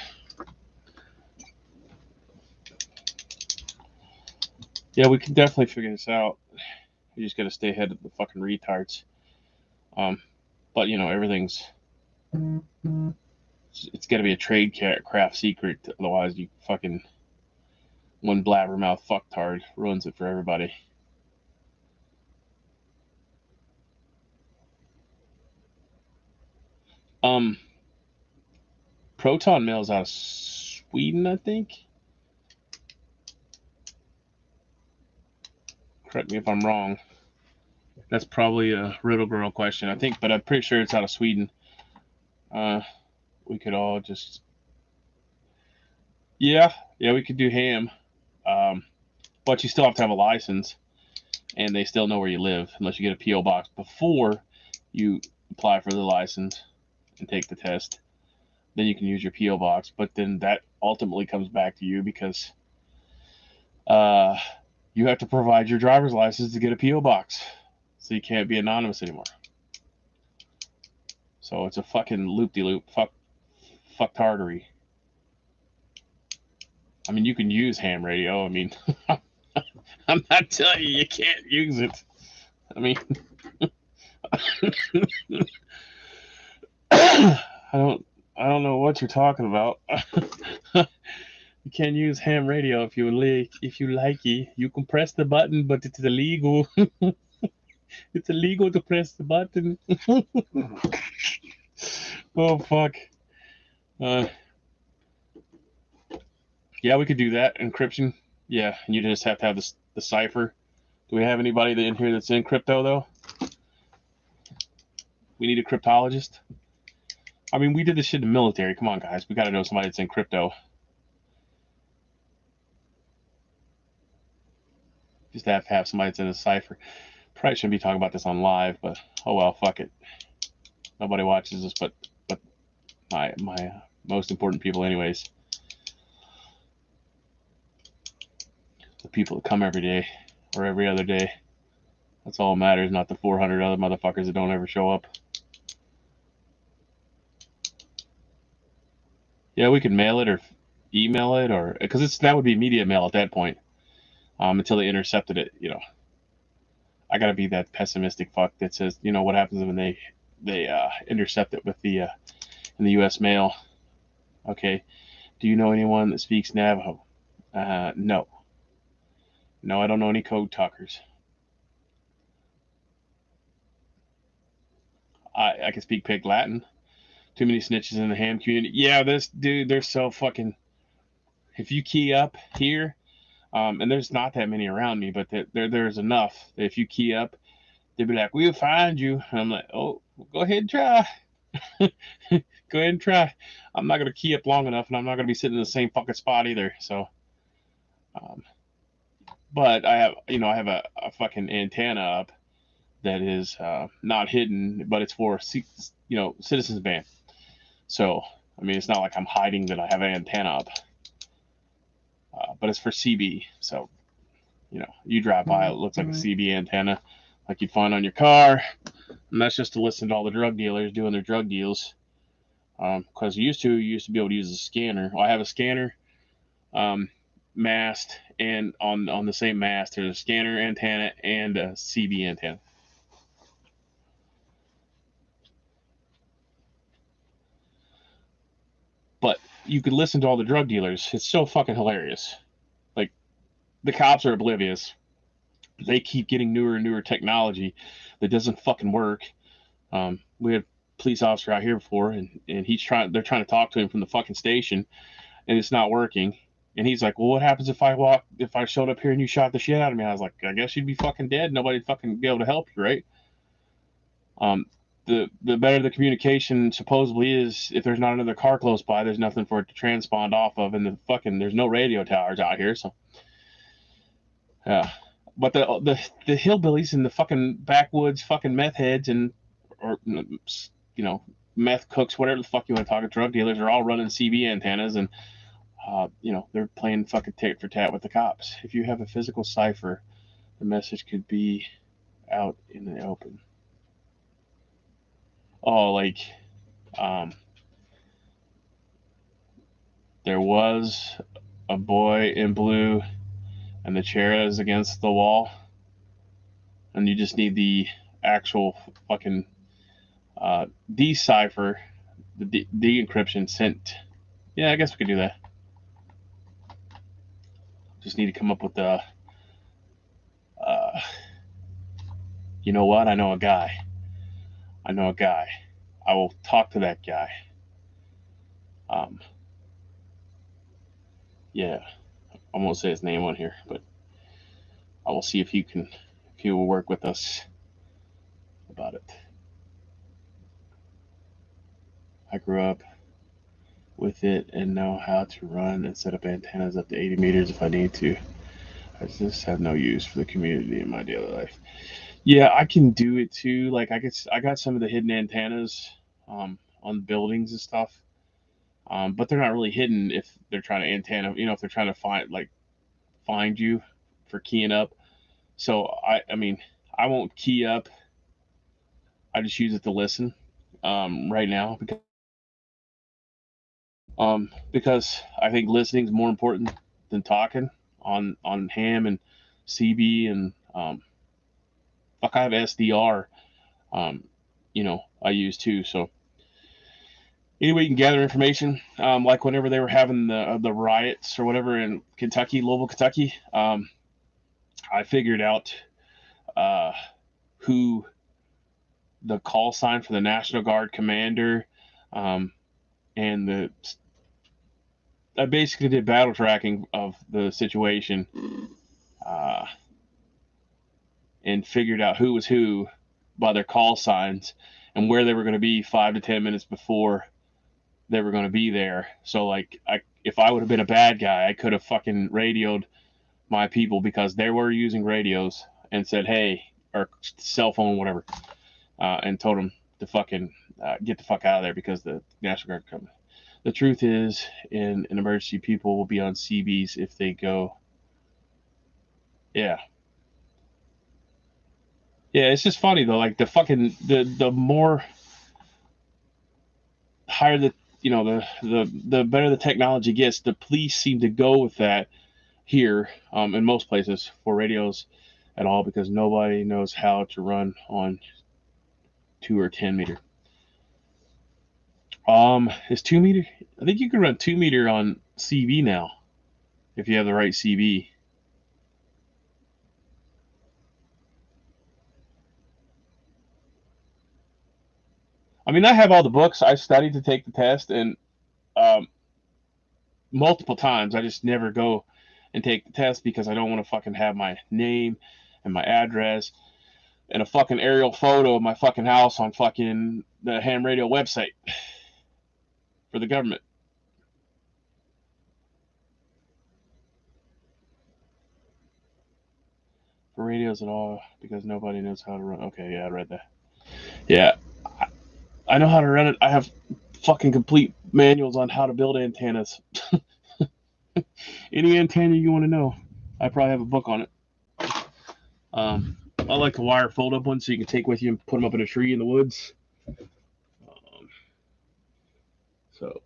Yeah, we can definitely figure this out. We just got to stay ahead of the fucking retards. But everything's. It's got to be a trade craft secret, otherwise you fucking one blabbermouth fucktard ruins it for everybody. Proton Mail's out of Sweden, I think. Correct me if I'm wrong. That's probably a Riddle Girl question, I think, but I'm pretty sure it's out of Sweden. We could all just. Yeah, we could do ham. But you still have to have a license, and they still know where you live, unless you get a P.O. box before you apply for the license and take the test. Then you can use your P.O. box, but then that ultimately comes back to you because You have to provide your driver's license to get a P.O. box. So you can't be anonymous anymore. So it's a fucking loop-de-loop, fucktardery. I mean, you can use ham radio. I mean, I'm not telling you can't use it. I mean, I don't know what you're talking about. You can't use ham radio if you like. You can press the button, but it's illegal. It's illegal to press the button. Oh fuck. Yeah, we could do that encryption. Yeah, and you just have to have the cipher. Do we have anybody in here that's in crypto though? We need a cryptologist. I mean, we did this shit in the military. Come on, guys. We got to know somebody that's in crypto. Just have to have somebody that's in a cipher. Probably shouldn't be talking about this on live, but oh well, fuck it. Nobody watches this, but my most important people, anyways. The people that come every day or every other day. That's all that matters, not the 400 other motherfuckers that don't ever show up. Yeah, we could mail it or email it, or because that would be media mail at that point. Until they intercepted it, you know. I gotta be that pessimistic fuck that says, you know, what happens when they intercept it with the in the U.S. mail. Okay, do you know anyone that speaks Navajo? No. No, I don't know any code talkers. I can speak Pig Latin. Too many snitches in the ham community. Yeah, this dude, they're so fucking. If you key up here, and there's not that many around me, but there's enough that if you key up, they'd be like, "We'll find you." And I'm like, "Oh, go ahead and try." Go ahead and try. I'm not gonna key up long enough, and I'm not gonna be sitting in the same fucking spot either. So, um, but I have a fucking antenna up that is not hidden, but it's for citizens band. So, I mean, it's not like I'm hiding that I have an antenna up, but it's for CB. So, you drive by, it looks like a CB antenna, like you'd find on your car, and that's just to listen to all the drug dealers doing their drug deals. Because you used to be able to use a scanner. Well, I have a scanner mast, and on the same mast there's a scanner antenna and a CB antenna. But you could listen to all the drug dealers. It's so fucking hilarious. Like, the cops are oblivious. They keep getting newer and newer technology that doesn't fucking work. We had a police officer out here before, and they're trying to talk to him from the fucking station, and it's not working. And he's like, "Well, what happens if I showed up here and you shot the shit out of me?" I was like, "I guess you'd be fucking dead. Nobody'd fucking be able to help you, right?" The better the communication supposedly is, if there's not another car close by, there's nothing for it to transpond off of, and there's no radio towers out here, so yeah. But the hillbillies and the fucking backwoods fucking meth heads or meth cooks, whatever the fuck you want to talk, drug dealers are all running CB antennas, and they're playing fucking tit for tat with the cops. If you have a physical cipher, the message could be out in the open. Oh, like, there was a boy in blue, and the chair is against the wall, and you just need the actual fucking decipher, the de-encryption sent. Yeah, I guess we could do that. Just need to come up with the. You know what? I know a guy. I will talk to that guy. Yeah, I won't say his name on here, but I will see if he will work with us about it. I grew up with it and know how to run and set up antennas up to 80 meters if I need to. I just have no use for the community in my daily life. Yeah, I can do it too. Like, I got some of the hidden antennas on buildings and stuff, but they're not really hidden if they're trying to antenna. If they're trying to find, like, find you for keying up. So I mean, I won't key up. I just use it to listen right now because I think listening is more important than talking on ham and CB and fuck, I have SDR. I use too. So anyway, you can gather information. Like whenever they were having the riots or whatever in Kentucky, Louisville, Kentucky, I figured out who the call sign for the National Guard commander and I basically did battle tracking of the situation and figured out who was who by their call signs and where they were going to be 5 to 10 minutes before they were going to be there. So like if I would have been a bad guy, I could have fucking radioed my people because they were using radios and said, hey, or cell phone, whatever, and told them to fucking get the fuck out of there because the National Guard coming. The truth is, in an emergency, people will be on CBs if they go. Yeah. Yeah, it's just funny though. Like the more higher the better the technology gets, the police seem to go with that here in most places for radios at all because nobody knows how to run on 2 or 10 meter. Is 2 meter? I think you can run 2 meter on CB now if you have the right CB. I mean, I have all the books. I studied to take the test, and multiple times. I just never go and take the test because I don't want to fucking have my name and my address and a fucking aerial photo of my fucking house on fucking the ham radio website for the government. For radios at all because nobody knows how to run. Okay, yeah, I read that. Yeah, I know how to run it. I have fucking complete manuals on how to build antennas. Any antenna you want to know, I probably have a book on it. I like the wire fold up ones so you can take with you and put them up in a tree in the woods. So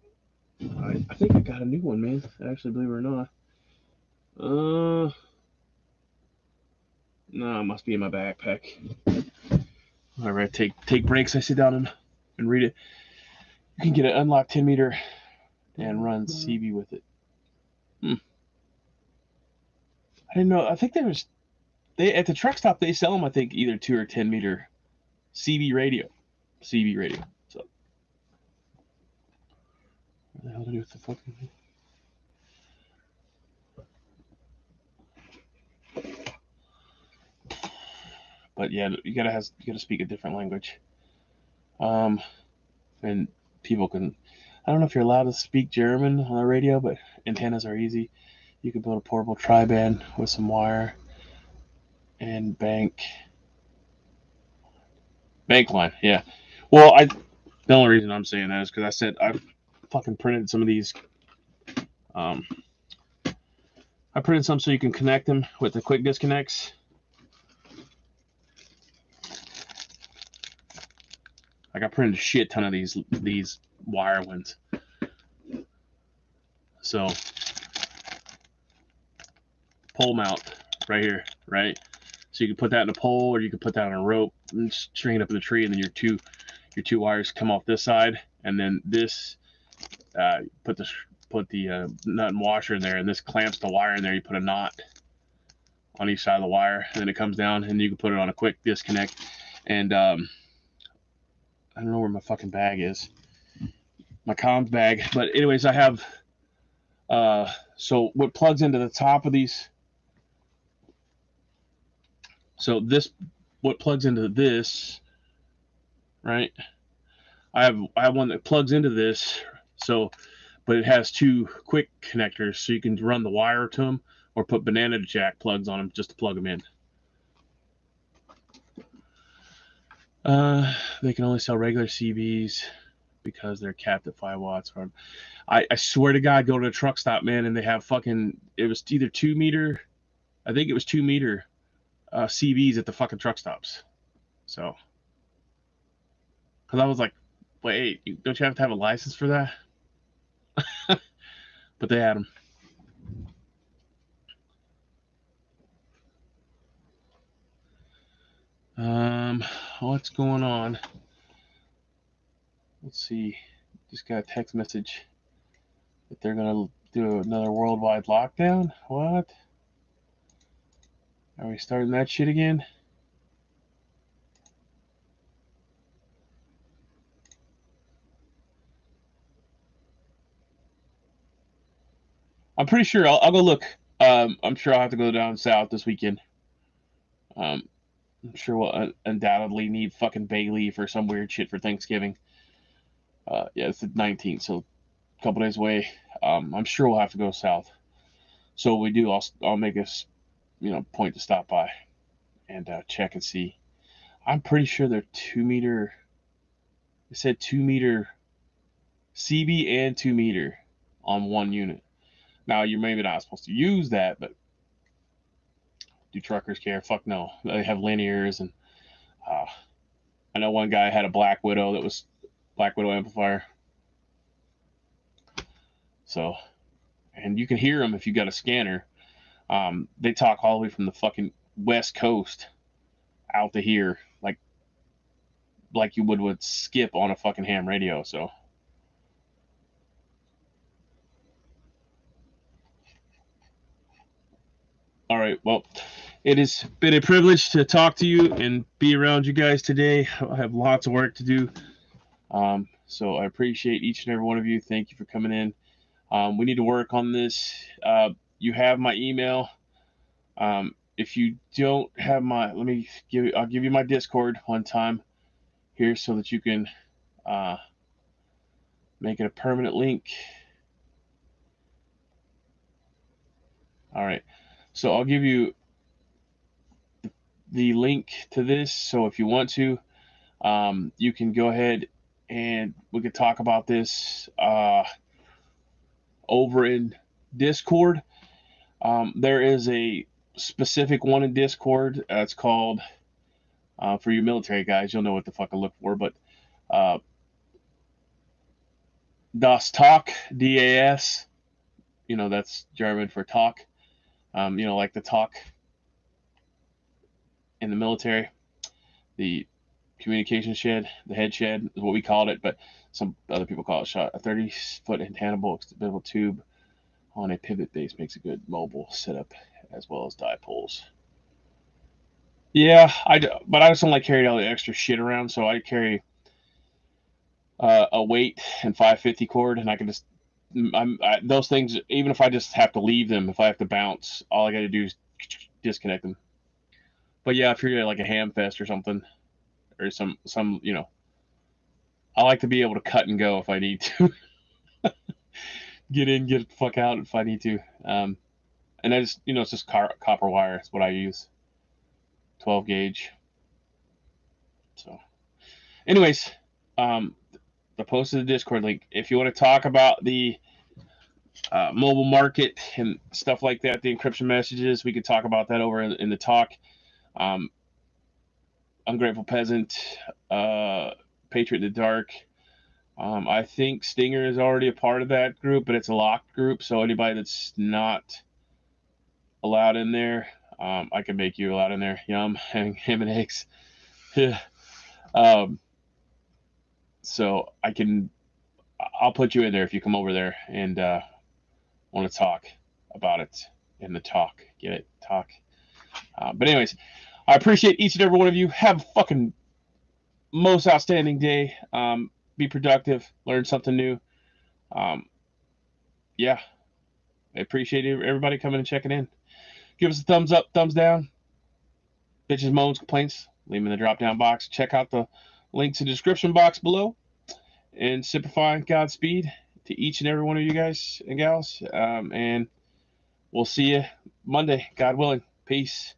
I think I got a new one, man. Actually, believe it or not. No, it must be in my backpack. Whenever I take breaks, I sit down and read it. You can get an unlocked 10 meter and run CB with it. I didn't know. I think they at the truck stop they sell them. I think either 2 or 10 meter CB radio. So what the hell to do with the fucking? But yeah, you gotta speak a different language. And people can. I don't know if you're allowed to speak German on the radio, but antennas are easy. You can build a portable tri-band with some wire and bank line. Yeah. Well, the only reason I'm saying that is because I said I fucking printed some of these. I printed some so you can connect them with the quick disconnects. Like I printed a shit ton of these wire ones. So pole mount right here, right? So you can put that in a pole or you can put that on a rope and string it up in the tree, and then your two wires come off this side, and then this put the nut and washer in there, and this clamps the wire in there. You put a knot on each side of the wire, and then it comes down, and you can put it on a quick disconnect. And I don't know where my fucking bag is, my comms bag. But anyways, I have so what plugs into the top of these. So what plugs into this, right? I have one that plugs into this, but it has 2 quick connectors, so you can run the wire to them or put banana jack plugs on them just to plug them in. They can only sell regular CBs. because they're capped at 5 watts. I swear to God, go to a truck stop, man, and they have fucking, it was either 2 meter, I think it was 2 meter CVs at the fucking truck stops. So, because I was like, wait, don't you have to have a license for that? But they had them. What's going on? Let's see. Just got a text message that they're gonna do another worldwide lockdown. What? Are we starting that shit again? I'm pretty sure I'll go look. I'm sure I'll have to go down south this weekend. I'm sure we'll undoubtedly need fucking bay leaf or some weird shit for Thanksgiving. Yeah, it's the 19th, so a couple days away. I'm sure we'll have to go south. So when we do, I'll make a point to stop by and check and see. I'm pretty sure they're 2 meter. It said 2 meter CB and 2 meter on one unit. Now you're maybe not supposed to use that, but do truckers care? Fuck no. They have linears, and I know one guy had a Black Widow that was Black Widow amplifier. So, and you can hear them if you got a scanner. They talk all the way from the fucking West Coast out to here, like you would skip on a fucking ham radio. So, all right, well, it has been a privilege to talk to you and be around you guys today. I have lots of work to do. So I appreciate each and every one of you. Thank you for coming in. We need to work on this. You have my email. If you don't have my, I'll give you my Discord one time here so that you can make it a permanent link. All right. So I'll give you the link to this. So if you want to, you can go ahead and we could talk about this over in Discord. There is a specific one in Discord. It's called, for you military guys, you'll know what the fuck I look for, but Das Talk, DAS, that's German for talk. Like the talk in the military, the communication shed, the head shed is what we called it, but some other people call it shot. A 30-foot intangible extendable tube on a pivot base makes a good mobile setup as well as dipoles. Yeah, but I just don't like carrying all the extra shit around, so I carry a weight and 550 cord, and I can just those things. Even if I just have to leave them, if I have to bounce, all I got to do is disconnect them. But yeah, if you're like a ham fest or something, or some I like to be able to cut and go if I need to. Get in, get the fuck out if I need to. And I just, it's just copper wire. It's what I use. 12 gauge. So, anyways, I posted the Discord link. If you want to talk about the mobile market and stuff like that, the encryption messages, we could talk about that over in the talk. Ungrateful Peasant, Patriot in the Dark. I think Stinger is already a part of that group, but it's a locked group, so anybody that's not allowed in there, I can make you allowed in there. Yum, ham and eggs. So I'll put you in there if you come over there and want to talk about it in the talk. Get it? Talk. But anyways, I appreciate each and every one of you. Have a fucking most outstanding day. Be productive. Learn something new. Yeah. I appreciate everybody coming and checking in. Give us a thumbs up, thumbs down. Bitches, moans, complaints, leave them in the drop-down box. Check out the links in the description box below. And Simplify Godspeed to each and every one of you guys and gals. And we'll see you Monday, God willing. Peace.